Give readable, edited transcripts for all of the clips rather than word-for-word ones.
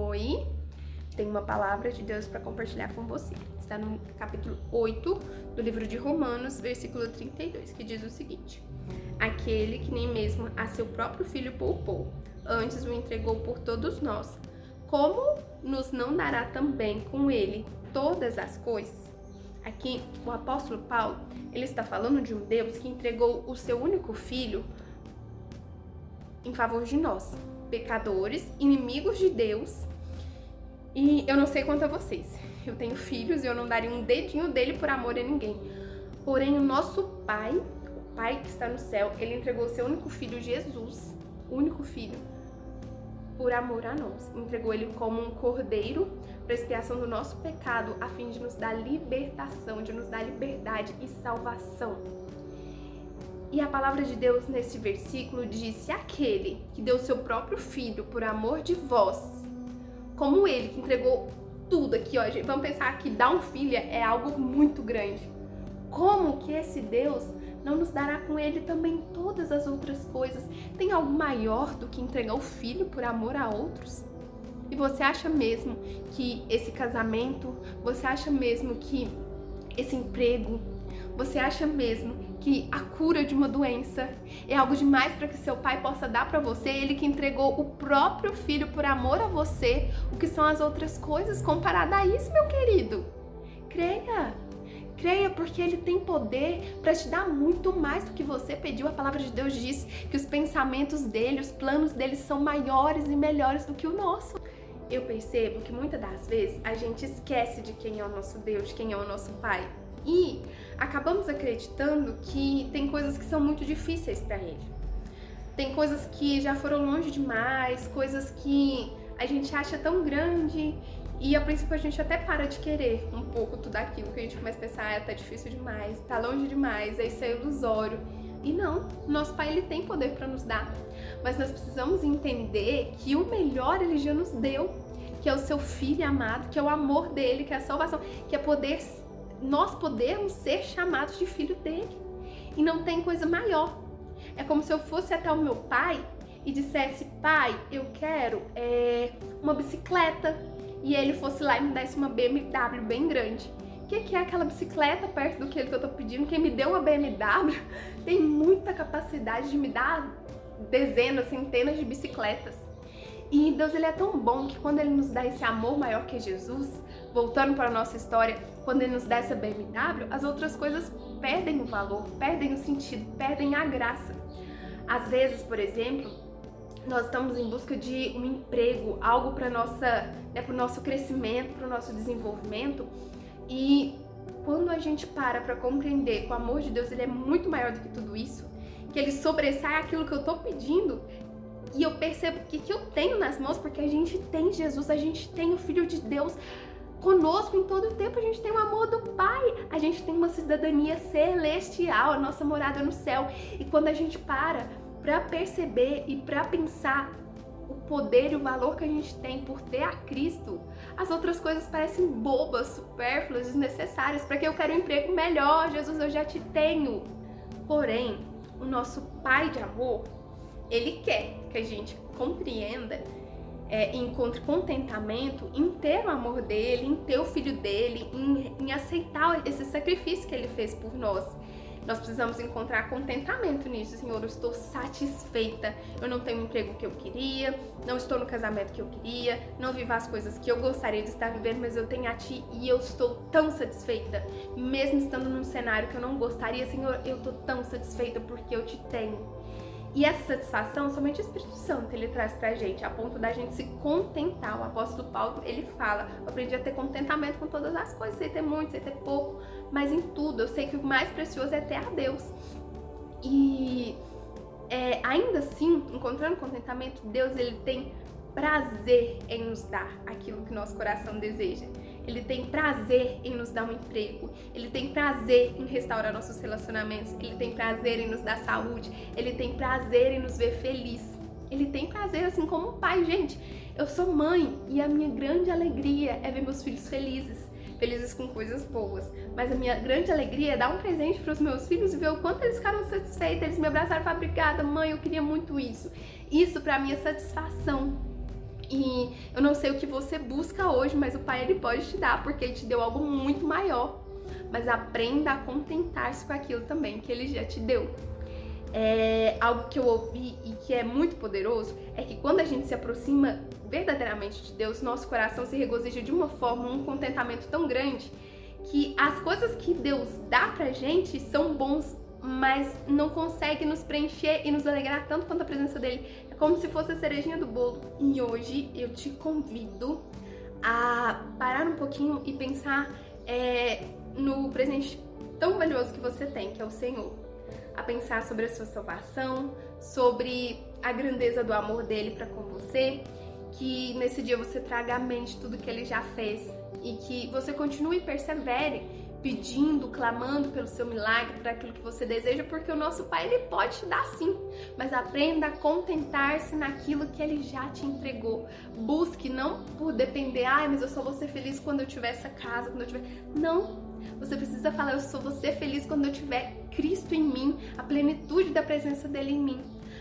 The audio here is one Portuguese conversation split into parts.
Oi, tenho uma palavra de Deus para compartilhar com você. Está no capítulo 8 do livro de Romanos, versículo 32, que diz o seguinte: aquele que nem mesmo a seu próprio filho poupou, antes o entregou por todos nós, como nos não dará também com ele todas as coisas? Aqui, o apóstolo Paulo, ele está falando de um Deus que entregou o seu único filho em favor de nós, pecadores, inimigos de Deus. E eu não sei quanto a vocês, eu tenho filhos e eu não daria um dedinho dele por amor a ninguém. Porém, o nosso Pai, o Pai que está no céu, ele entregou o seu único filho, Jesus, o único filho, por amor a nós. Entregou ele como um cordeiro para expiação do nosso pecado, a fim de nos dar libertação, de nos dar liberdade e salvação. E a palavra de Deus nesse versículo diz: aquele que deu seu próprio filho por amor de vós, como ele que entregou tudo aqui, ó, gente, vamos pensar que dar um filho é algo muito grande. Como que esse Deus não nos dará com ele também todas as outras coisas? Tem algo maior do que entregar o filho por amor a outros? E você acha mesmo que esse casamento, você acha mesmo que esse emprego, você acha mesmo que a cura de uma doença é algo demais para que seu pai possa dar para você? Ele que entregou o próprio filho por amor a você, o que são as outras coisas comparada a isso, meu querido? Creia! Creia, porque ele tem poder para te dar muito mais do que você pediu. A palavra de Deus diz que os pensamentos dele, os planos dele são maiores e melhores do que o nosso. Eu percebo que muitas das vezes a gente esquece de quem é o nosso Deus, de quem é o nosso Pai. E acabamos acreditando que tem coisas que são muito difíceis para ele. Tem coisas que já foram longe demais, coisas que a gente acha tão grande e a princípio a gente até para de querer um pouco tudo aquilo, que a gente começa a pensar: tá difícil demais, tá longe demais, isso é ilusório. E não, nosso Pai ele tem poder para nos dar, mas nós precisamos entender que o melhor ele já nos deu, que é o seu Filho amado, que é o amor dele, que é a salvação, que é nós podermos ser chamados de filho dele. E não tem coisa maior. É como se eu fosse até o meu pai e dissesse: pai, eu quero uma bicicleta. E ele fosse lá e me desse uma BMW bem grande. O que é aquela bicicleta perto do que eu tô pedindo? Quem me deu uma BMW tem muita capacidade de me dar dezenas, centenas de bicicletas. E Deus ele é tão bom que quando ele nos dá esse amor maior que Jesus, voltando para a nossa história, quando ele nos dá essa BMW, as outras coisas perdem o valor, perdem o sentido, perdem a graça. Às vezes, por exemplo, nós estamos em busca de um emprego, algo para o nosso crescimento, para o nosso desenvolvimento, e quando a gente para compreender que o amor de Deus ele é muito maior do que tudo isso, que ele sobressai aquilo que eu estou pedindo, e eu percebo que eu tenho nas mãos, porque a gente tem Jesus, a gente tem o Filho de Deus conosco em todo o tempo, a gente tem o amor do Pai, a gente tem uma cidadania celestial, a nossa morada no céu. E quando a gente para perceber e para pensar o poder e o valor que a gente tem por ter a Cristo, as outras coisas parecem bobas, supérfluas, desnecessárias. Para que eu quero um emprego melhor? Jesus, eu já te tenho. Porém, o nosso Pai de amor, ele quer que a gente compreenda e encontre contentamento em ter o amor dele, em ter o filho dele, em aceitar esse sacrifício que ele fez por nós. Nós precisamos encontrar contentamento nisso. Senhor, eu estou satisfeita, eu não tenho o emprego que eu queria, não estou no casamento que eu queria, não vivo as coisas que eu gostaria de estar vivendo, mas eu tenho a Ti e eu estou tão satisfeita. Mesmo estando num cenário que eu não gostaria, Senhor, eu estou tão satisfeita porque eu Te tenho. E essa satisfação, somente o Espírito Santo ele traz pra gente, a ponto da gente se contentar. O apóstolo Paulo, ele fala: eu aprendi a ter contentamento com todas as coisas, sei ter muito, sei ter pouco, mas em tudo eu sei que o mais precioso é ter a Deus. E ainda assim, encontrando contentamento, Deus ele tem prazer em nos dar aquilo que nosso coração deseja. Ele tem prazer em nos dar um emprego, ele tem prazer em restaurar nossos relacionamentos, ele tem prazer em nos dar saúde, ele tem prazer em nos ver feliz. Ele tem prazer assim como um pai, gente. Eu sou mãe e a minha grande alegria é ver meus filhos felizes com coisas boas. Mas a minha grande alegria é dar um presente para os meus filhos e ver o quanto eles ficaram satisfeitos. Eles me abraçaram e falaram: obrigada, mãe, eu queria muito isso. Isso para mim é satisfação. E eu não sei o que você busca hoje, mas o Pai, Ele pode te dar, porque Ele te deu algo muito maior. Mas aprenda a contentar-se com aquilo também que Ele já te deu. Algo que eu ouvi e que é muito poderoso é que quando a gente se aproxima verdadeiramente de Deus, nosso coração se regozija de uma forma, um contentamento tão grande, que as coisas que Deus dá pra gente são bons, mas não consegue nos preencher e nos alegrar tanto quanto a presença dele. É como se fosse a cerejinha do bolo. E hoje eu te convido a parar um pouquinho e pensar no presente tão valioso que você tem, que é o Senhor. A pensar sobre a sua salvação, sobre a grandeza do amor dele para com você, que nesse dia você traga à mente tudo que ele já fez e que você continue e persevere pedindo, clamando pelo seu milagre, por aquilo que você deseja, porque o nosso Pai, Ele pode te dar sim, mas aprenda a contentar-se naquilo que Ele já te entregou. Busque não por depender, mas eu só vou ser feliz quando eu tiver essa casa, quando eu tiver... Não, você precisa falar, eu só vou ser feliz quando eu tiver Cristo em mim, a plenitude da presença dEle em mim.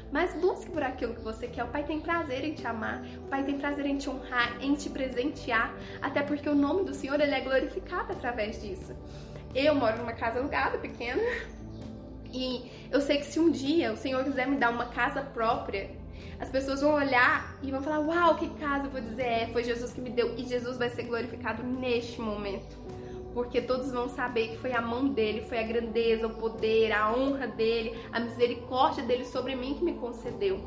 Mas busque por aquilo que você quer. O Pai tem prazer em te amar, o Pai tem prazer em te honrar, em te presentear, até porque o nome do Senhor, Ele é glorificado através disso. Eu moro numa casa alugada, pequena, e eu sei que se um dia o Senhor quiser me dar uma casa própria, as pessoas vão olhar e vão falar, uau, que casa, eu vou dizer, foi Jesus que me deu, e Jesus vai ser glorificado neste momento. Porque todos vão saber que foi a mão dele, foi a grandeza, o poder, a honra dele, a misericórdia dele sobre mim que me concedeu.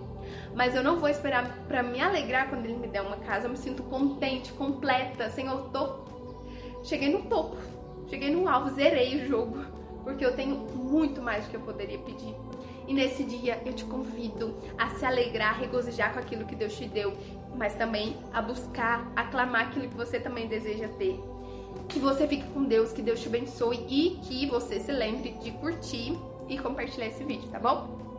Mas eu não vou esperar para me alegrar quando ele me der uma casa. Eu me sinto contente, completa, Senhor, cheguei no topo, cheguei no alvo, zerei o jogo, porque eu tenho muito mais do que eu poderia pedir. E nesse dia eu te convido a se alegrar, a regozijar com aquilo que Deus te deu, mas também a buscar, a clamar aquilo que você também deseja ter. Que você fique com Deus, que Deus te abençoe e que você se lembre de curtir e compartilhar esse vídeo, tá bom?